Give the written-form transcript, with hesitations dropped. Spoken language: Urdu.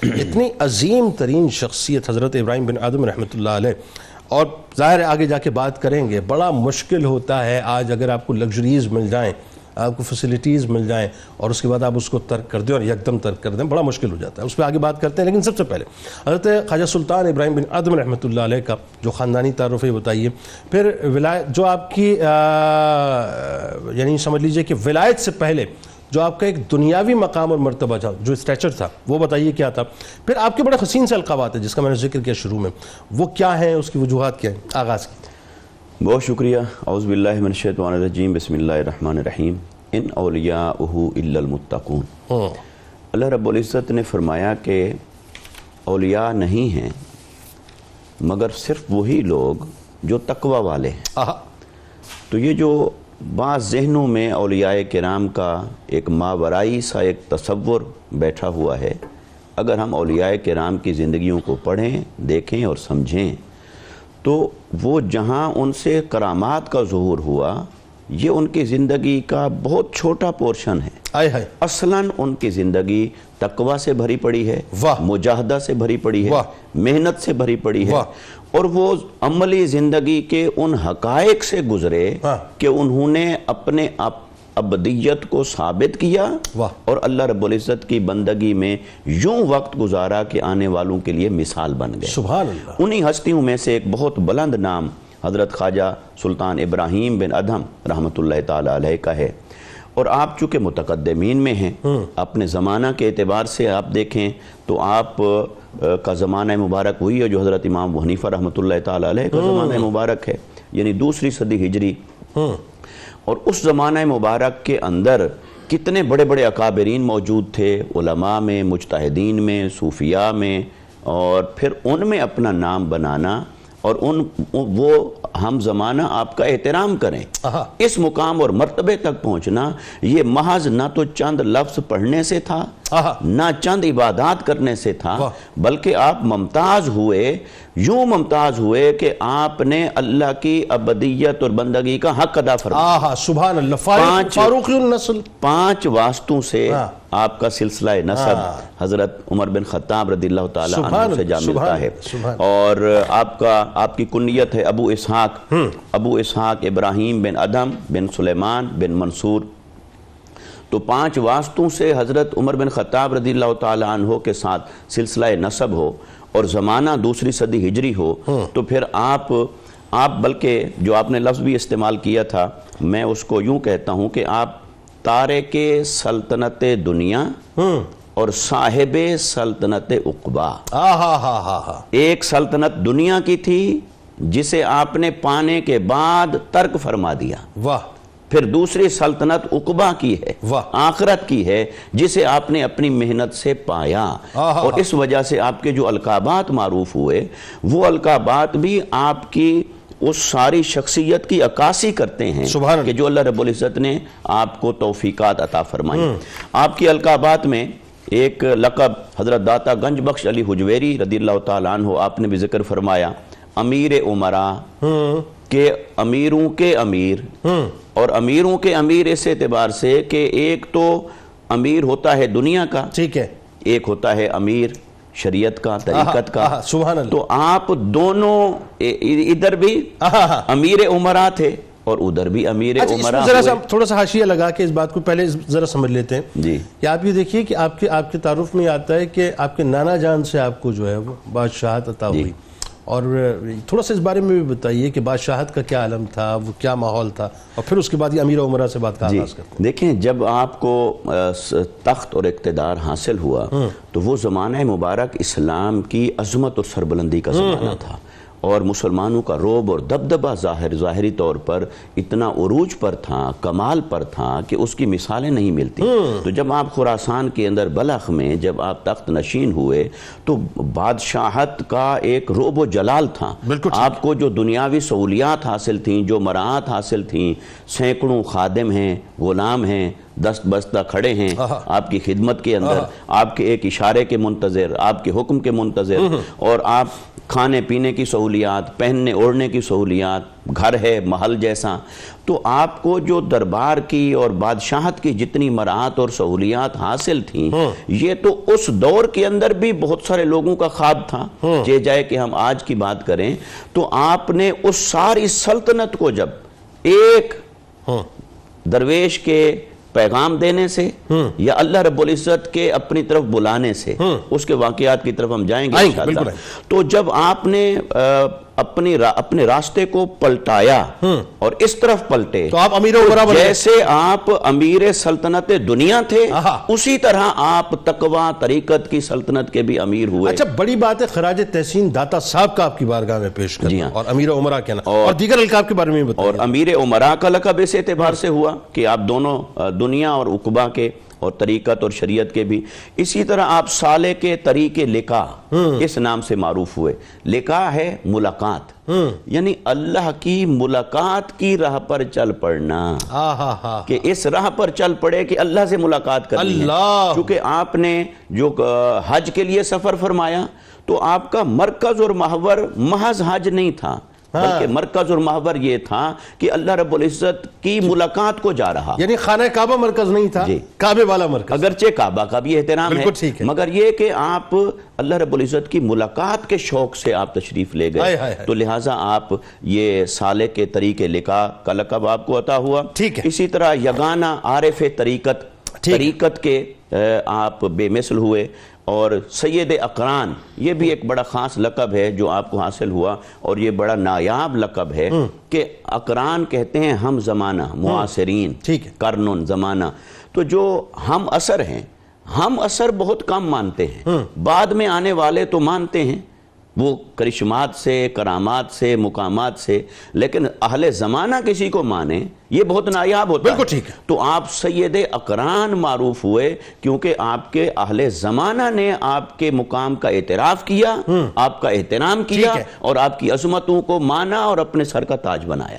اتنی عظیم ترین شخصیت حضرت ابراہیم بن ادہم رحمۃ اللہ علیہ، اور ظاہر ہے آگے جا کے بات کریں گے، بڑا مشکل ہوتا ہے آج اگر آپ کو لگژریز مل جائیں، آپ کو فیسلٹیز مل جائیں اور اس کے بعد آپ اس کو ترک کر دیں اور یکدم ترک کر دیں، بڑا مشکل ہو جاتا ہے، اس پہ آگے بات کرتے ہیں۔ لیکن سب سے پہلے حضرت خواجہ سلطان ابراہیم بن ادہم رحمۃ اللہ علیہ کا جو خاندانی تعارف ہے بتائیے، پھر ولایت جو آپ کی یعنی سمجھ لیجئے کہ ولایت سے پہلے جو آپ کا ایک دنیاوی مقام اور مرتبہ تھا، جو اسٹیچر تھا، وہ بتائیے کیا تھا، پھر آپ کے بڑے حسین سے القابات ہیں جس کا میں نے ذکر کیا شروع میں، وہ کیا ہیں، اس کی وجوہات کیا ہیں، آغاز کی۔ بہت شکریہ۔ اعوذ باللہ من الشیطان الرجیم، بسم اللہ الرحمن الرحیم۔ ان اولیاءہ الا المتقون۔ اللہ رب العزت نے فرمایا کہ اولیاء نہیں ہیں مگر صرف وہی لوگ جو تقوی والے ہیں۔ تو یہ جو بعض ذہنوں میں اولیاء کرام کا ایک ماورائی سا ایک تصور بیٹھا ہوا ہے، اگر ہم اولیاء کرام کی زندگیوں کو پڑھیں، دیکھیں اور سمجھیں تو وہ جہاں ان سے کرامات کا ظہور ہوا، یہ ان کی زندگی کا بہت چھوٹا پورشن ہے۔ اصلاً ان کی زندگی تقوی سے بھری پڑی ہے، مجاہدہ سے بھری پڑی ہے، محنت سے بھری پڑی ہے، اور وہ عملی زندگی کے ان حقائق سے گزرے کہ انہوں نے اپنے ابدیت کو ثابت کیا اور اللہ رب العزت کی بندگی میں یوں وقت گزارا کہ آنے والوں کے لیے مثال بن گئے۔ سبحان اللہ۔ انہی ہستیوں میں سے ایک بہت بلند نام حضرت خواجہ سلطان ابراہیم بن ادہم رحمۃ اللہ تعالی علیہ کا ہے، اور آپ چونکہ متقدمین میں ہیں، اپنے زمانہ کے اعتبار سے آپ دیکھیں تو آپ کا زمانہ مبارک وہی ہے جو حضرت امام ابو حنیفہ رحمۃ اللہ تعالی علیہ کا زمانہ مبارک ہے، یعنی 2 صدی ہجری۔ اور اس زمانہ مبارک کے اندر کتنے بڑے بڑے اکابرین موجود تھے، علماء میں، مجتہدین میں، صوفیاء میں، اور پھر ان میں اپنا نام بنانا اور وہ ہم زمانہ آپ کا احترام کریں، اس مقام اور مرتبے تک پہنچنا، یہ محض نہ تو چند لفظ پڑھنے سے تھا، نہ چند عبادات کرنے سے تھا، بلکہ آپ ممتاز ہوئے، یوں ممتاز ہوئے کہ آپ نے اللہ کی ابدیت اور بندگی کا حق ادا فرمایا۔ سبحان اللہ۔ فاروقی النسل، 5 واسطوں سے آپ کا سلسلہ نسب حضرت عمر بن خطاب رضی اللہ تعالی عنہ سے جا ملتا ہے، اور آپ کی کنیت ہے ابو اسحاق ابراہیم بن ادہم بن سلیمان بن منصور۔ تو 5 واسطوں سے حضرت عمر بن خطاب رضی اللہ تعالی عنہ کے ساتھ سلسلہ نسب ہو اور زمانہ 2 صدی ہجری ہو، تو پھر آپ بلکہ جو آپ نے لفظ بھی استعمال کیا تھا، میں اس کو یوں کہتا ہوں کہ آپ تارک سلطنت دنیا اور صاحب سلطنت عقبہ۔ ایک سلطنت دنیا کی تھی جسے آپ نے پانے کے بعد ترک فرما دیا، پھر دوسری سلطنت عقبہ کی ہے، آخرت کی ہے، جسے آپ نے اپنی محنت سے پایا، اور اس وجہ سے آپ کے جو القابات معروف ہوئے، وہ القابات بھی آپ کی اس ساری شخصیت کی عکاسی کرتے ہیں کہ جو اللہ رب العزت نے آپ کو توفیقات عطا فرمائی۔ آپ کی القابات میں ایک لقب حضرت داتا گنج بخش علی حجویری رضی اللہ تعالیٰ عنہ آپ نے بھی ذکر فرمایا، امیر امراء کہ امیروں کے امیر، اور امیروں کے امیر اس اعتبار سے کہ ایک تو امیر ہوتا ہے دنیا کا، ٹھیک ہے، ایک ہوتا ہے امیر شریعت کا، طریقت کا۔ سبحان اللہ۔ تو آپ دونوں ادھر بھی امیر امراء تھے اور ادھر بھی امیر امراء ہوئے۔ تھوڑا سا حاشیہ لگا کے اس بات کو پہلے ذرا سمجھ لیتے ہیں جی کہ آپ یہ دیکھیے کہ آپ کے تعارف میں آتا ہے کہ آپ کے نانا جان سے آپ کو جو ہے وہ بادشاہت عطا ہوئی، اور تھوڑا سا اس بارے میں بھی بتائیے کہ بادشاہت کا کیا عالم تھا، وہ کیا ماحول تھا، اور پھر اس کے بعد یہ امیر امراء سے بات کا آغاز کرتے ہیں۔ دیکھیں، جب آپ کو تخت اور اقتدار حاصل ہوا تو وہ زمانہ مبارک اسلام کی عظمت اور سربلندی کا زمانہ تھا، اور مسلمانوں کا رعب اور دبدبہ ظاہری طور پر اتنا عروج پر تھا، کمال پر تھا کہ اس کی مثالیں نہیں ملتی۔ تو جب آپ خراسان کے اندر بلخ میں جب آپ تخت نشین ہوئے تو بادشاہت کا ایک رعب و جلال تھا۔ آپ کو جو دنیاوی سہولیات حاصل تھیں، جو مراعات حاصل تھیں، سینکڑوں خادم ہیں، غلام ہیں، دست بستہ کھڑے ہیں آپ کی خدمت کے اندر، آپ کے ایک اشارے کے منتظر، آپ کے حکم کے منتظر، اور آپ کھانے پینے کی سہولیات، پہننے اوڑھنے کی سہولیات، گھر ہے محل جیسا، تو آپ کو جو دربار کی اور بادشاہت کی جتنی مراعات اور سہولیات حاصل تھیں، یہ تو اس دور کے اندر بھی بہت سارے لوگوں کا خواب تھا۔ جائے کہ ہم آج کی بات کریں تو آپ نے اس ساری سلطنت کو جب ایک درویش کے پیغام دینے سے یا اللہ رب العزت کے اپنی طرف بلانے سے، اس کے واقعات کی طرف ہم جائیں گے انشاءاللہ، تو جب آپ نے اپنے راستے کو پلٹایا اور اس طرف پلٹے تو آپ امیر امرا بنے، جیسے آپ امیر سلطنت دنیا تھے اسی طرح آپ تقوی طریقت کی سلطنت کے بھی امیر ہوئے۔ اچھا، بڑی بات ہے، خراج تحسین داتا صاحب کا آپ کی بارگاہ میں پیش کرنا اور امیر امرا کہنا، اور دیگر القاب کے بارے میں بتائیں۔ اور امیر امرا کا لقب اس اعتبار سے ہوا کہ آپ دونوں دنیا اور عقبہ کے اور طریقت اور شریعت کے بھی، اسی طرح آپ سالے کے طریقے لقاء اس نام سے معروف ہوئے۔ لقاء ہے ملاقات، یعنی اللہ کی ملاقات کی راہ پر چل پڑنا، کہ اس راہ پر چل پڑے کہ اللہ سے ملاقات کرنی ہے۔ چونکہ آپ نے جو حج کے لیے سفر فرمایا تو آپ کا مرکز اور محور محض حج نہیں تھا، بلکہ مرکز اور محور یہ تھا کہ اللہ رب العزت کی ملاقات کو جا رہا، یعنی خانہ کعبہ مرکز نہیں تھا، کعبے والا مرکز۔ اگرچہ کعبہ کا بھی احترام ہے، مگر یہ کہ آپ اللہ رب العزت کی ملاقات کے شوق سے آپ تشریف لے گئے، تو لہٰذا آپ یہ سالک کے طریقے لقاء کا لقب آپ کو عطا ہوا۔ اسی طرح یگانہ عارف طریقت کے آپ بے مثل ہوئے، اور سید اقران یہ بھی ایک بڑا خاص لقب ہے جو آپ کو حاصل ہوا، اور یہ بڑا نایاب لقب ہے کہ اقران کہتے ہیں ہم زمانہ، معاصرین، قرن زمانہ، تو جو ہم اثر ہیں، ہم اثر بہت کم مانتے ہیں، بعد میں آنے والے تو مانتے ہیں وہ کرشمات سے، کرامات سے، مقامات سے، لیکن اہل زمانہ کسی کو مانے یہ بہت نایاب ہوتا ہے۔ تو آپ سید اقران معروف ہوئے کیونکہ آپ کے اہل زمانہ نے آپ کے مقام کا اعتراف کیا، آپ کا احترام کیا، اور آپ کی عظمتوں کو مانا اور اپنے سر کا تاج بنایا۔